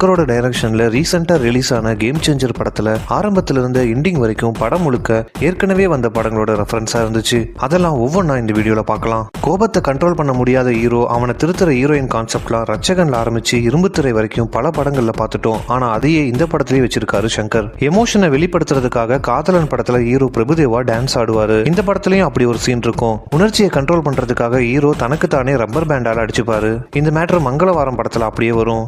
சங்கரோட டைரக்ஷன்ல ரீசெண்டா ரிலீஸ் ஆன கேம் சேஞ்சர் படத்துல ஆரம்பத்துல இருந்த எண்டிங் வரைக்கும் படம் முழுக்க ஏற்கனவே வந்த படங்களோட ரெஃபரன்ஸா இருந்துச்சு. அதெல்லாம் ஒவ்வொன்றா இந்த வீடியோல பார்க்கலாம். கோபத்தை கண்ட்ரோல் பண்ண முடியாத ஹீரோ, அவனை திருத்துற ஹீரோயின் கான்செப்ட்லாம் ரட்சகன்ல ஆரம்பிச்சு இரும்புத்திரை வரைக்கும் பல படங்கள்ல பார்த்துட்டோம். ஆனா அதையே இந்த படத்திலேயே வச்சிருக்காரு சங்கர். எமோஷனை வெளிப்படுத்துறதுக்காக காதலன் படத்துல ஹீரோ பிரபுதேவா டான்ஸ் ஆடுவாரு. இந்த படத்துலயும் அப்படி ஒரு சீன் இருக்கும். உணர்ச்சியை கண்ட்ரோல் பண்றதுக்காக ஹீரோ தனக்கு தானே ரப்பர் பேண்டால அடிச்சுப்பாரு. இந்த மேட்டர் மங்களவாரம் படத்துல அப்படியே வரும்.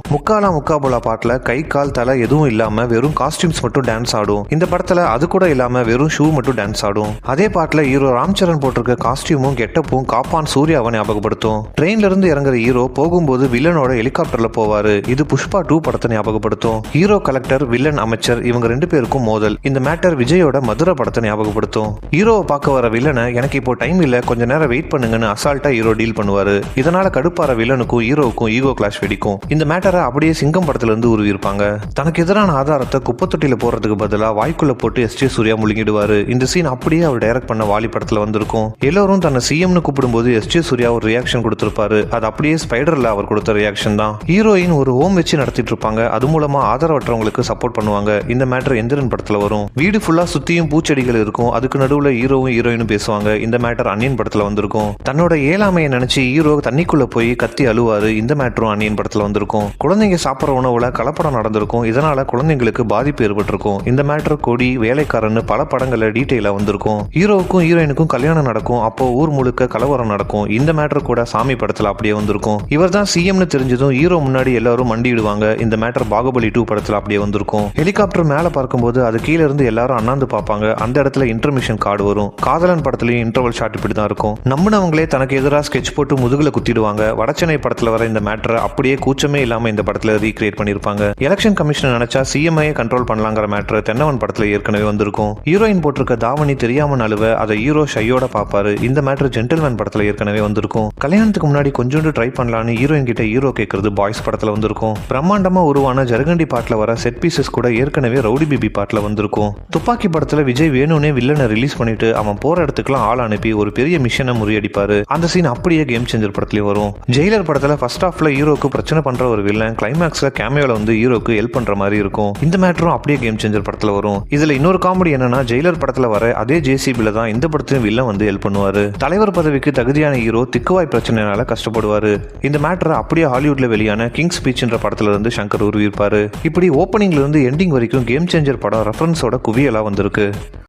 முக்காபோலா பாட்டுல கை கால் தலை எதுவும் இல்லாம வெறும் காஸ்டியூம்ஸ் மட்டும் டான்ஸ் ஆடும். இந்த படத்துல அது கூட இல்லாம வெறும் ஷூ மட்டும் டான்ஸ் ஆடும். அதே பாட்டுல ஹீரோ ராம்சரண் போட்டிருக்க காஸ்டியூமும் கெட்டப்பும் காப்பான் சூர்யாவை ஞாபகப்படுத்தும். ட்ரெயின்ல இருந்து இறங்குற ஹீரோ போகும்போது வில்லனோட ஹெலிகாப்டர்ல போவாரு. இது புஷ்பா 2 படத்தை ஞாபகப்படுத்தும். ஹீரோ கலெக்டர், வில்லன் அமைச்சர் இவங்க 2 பேருக்கும் மோதல். இந்த மேட்டர் விஜயோட மதுரை படத்தை ஞாபகப்படுத்தும். ஹீரோவை பார்க்க வர வில்லனை எனக்கு இப்போ டைம் இல்ல, கொஞ்ச நேரம் வெயிட் பண்ணுங்கன்னு அசால்ட்டா ஹீரோ டீல் பண்ணுவாரு. இதனால கடுப்பார வில்லனுக்கும் ஹீரோவுக்கும் ஈகோ கிளாஷ் வெடிக்கும். இந்த மேட்டரை அப்படியே சிங்கம் படத்துல இருந்து உருவிருப்பாங்க. தனக்கு எதிரான ஆதாரத்தை குப்பை தொட்டியில போறதுக்கு பதிலா வாய்க்குள்ள போட்டு எஸ்.ஜே. சூர்யா முழுங்கிடுவாரு. இந்த சீன் அப்படியே அவர் டைரக்ட் பண்ண வாலி படத்துல வந்திருக்கும். எல்லாரும் தன்னை சிஎம்னு கூப்பிடும்போது எஸ்.ஜே. சூர்யா ஒரு ரியாக்ஷன் கொடுத்திருப்பாரு. அது அப்படியே ஸ்பைடர்ல அவர் கொடுத்த ரியாக்ஷன் தான். ஹீரோயின் ஒரு ஹோம் வச்சு நடத்திட்டு இருப்பாங்க. அது மூலமா ஆதரவற்றவங்களுக்கு சப்போர்ட் பண்ணுவாங்க. இந்த மேட்டர் எந்திரன் படத்துல வரும். வீடு ஃபுல்லா சுத்தியும் பூச்செடிகள் இருக்கும். அதுக்கு நடுவுல ஹீரோவும் ஹீரோயினும் பேசுவாங்க. இந்த மேட்டர் அன்னியன் படத்துல வந்திருக்கும். தன்னோட ஏழாமையை நினைச்சு ஹீரோ தண்ணிக்குள்ள போய் கத்தி அழுவாரு. இந்த மேட்டரும் அன்னியன் படத்துல வந்திருக்கும். குழந்தைங்க சாப்பிட்ற உணவுல கலப்படம் நடந்திருக்கும். இதனால குழந்தைங்களுக்கு பாதிப்பு ஏற்பட்டிருக்கும். இந்த மேட்டர் கொடி, வேலைக்காரன்னு பல படங்கள்ல டீடைலா வந்திருக்கும். ஹீரோவுக்கும் ஹீரோயினுக்கும் கல்யாணம் நடக்கும். அப்போ ஊர் முழுக்க கலவரம் நடக்கும். இந்த மேட்டர் கூட சாமி படத்துல அப்படியே வந்திருக்கும். இவர் தான் சிஎம்னு தெரிஞ்சதும் ஹீரோ முன்னாடி எல்லாரும் மண்டிடுவாங்க. இந்த மேட்டர் பாகுபலி 2 படத்துல அப்படியே வந்திருக்கும். ஹெலிகாப்டர் மேல பார்க்கும்போது அது கீழே இருந்து எல்லாரும் அண்ணாந்து பார்ப்பாங்க. அந்த இடத்துல இன்டர்மிஷன் கார்டு வரும். காதலன் படத்துலயும் இன்டர்வல் ஷாட் இப்படி தான் இருக்கும். நம்பினவங்களே தனக்கு எதிராக ஸ்கெட்ச் போட்டு முதுகுல குத்திடுவாங்க. வடச்சென்னை படத்துல வர இந்த மேட்டரை அப்படியே கூச்சமே இல்லாம இந்த படத்துல ரீக்ரியேட் பண்ணிருப்பாங்க. எலெக்ஷன் கமிஷன் நினைச்சா சிஎம்ஐ கண்ட்ரோல் பண்ணலாங்கிற மேட்டர் தென்னவன் படத்துல ஏற்கனவே வந்திருக்கும். ஹீரோயின் போட்டிருக்க தாவணி தெரியாம நழுவ அதை ஹீரோ ஷையோட பாப்பாரு. இந்த மேட்டர் ஜென்டில்மேன் படத்துல ஏற்கனவே வந்திருக்கும். கல்யாணத்துக்கு முன்னாடி கொஞ்சோண்டு ட்ரை பண்ணலான்னு ஹீரோயின் கிட்ட ஹீரோ கேட்கறது பாய்ஸ் படத்துல வந்திருக்கும். பிரம்மாண்டமா உருவான ஜரகண்டி பாட்டுல வர செட் பீசஸ் கூட ஏற்கனவே ரவுடி பிபி பாட்டுல வந்திருக்கும். துப்பாக்கி படத்துல விஜய் வேணும்னே வில்லனை ரிலீஸ் பண்ணிட்டு அவன் போற இடத்துக்குலாம் ஆள் அனுப்பி ஒரு பெரிய மிஷனை முறியடிப்பாரு. அந்த சீன் அப்படியே கேம் சேஞ்சர் படத்துலயும் வரும். ஜெயிலர் படத்துல ஃபர்ஸ்ட் ஹாஃப்ல ஹீரோக்கு பிரச்சனை பண்ற ஒரு வில்லன் கிளைமேக்ஸ்ல கேமியோல வந்து ஹீரோக்கு ஹெல்ப் பண்ற மாதிரி இருக்கும். இந்த மேட்டரும் அப்படியே கேம் சேஞ்சர் படத்துல வரும். இதுல இன்னொரு காமெடி என்னன்னா, ஜெயிலர் படத்துல வர அதே ஜேசிபில தான் இந்த படத்திலும் வில்லன் வந்து ஹெல்ப் பண்ணுவாரு. தலைவர் பதவிக்கு தகுதியான ஹீரோ திக்குவாய் பிரச்சனைனால கஷ்டப்படுவாரு. இந்த மேட்டரை அப்படியே ஹாலிவுட்ல வெளியான கிங் ஸ்பீச்ன்ற படத்துல இருந்து சங்கர் உருவிருப்பாரு. இப்படி ஓப்பனிங்ல இருந்து எண்டிங் வரைக்கும் கேம் சேஞ்சர் படம் ரெஃபரன்ஸோட குவியலா வந்திருக்கு.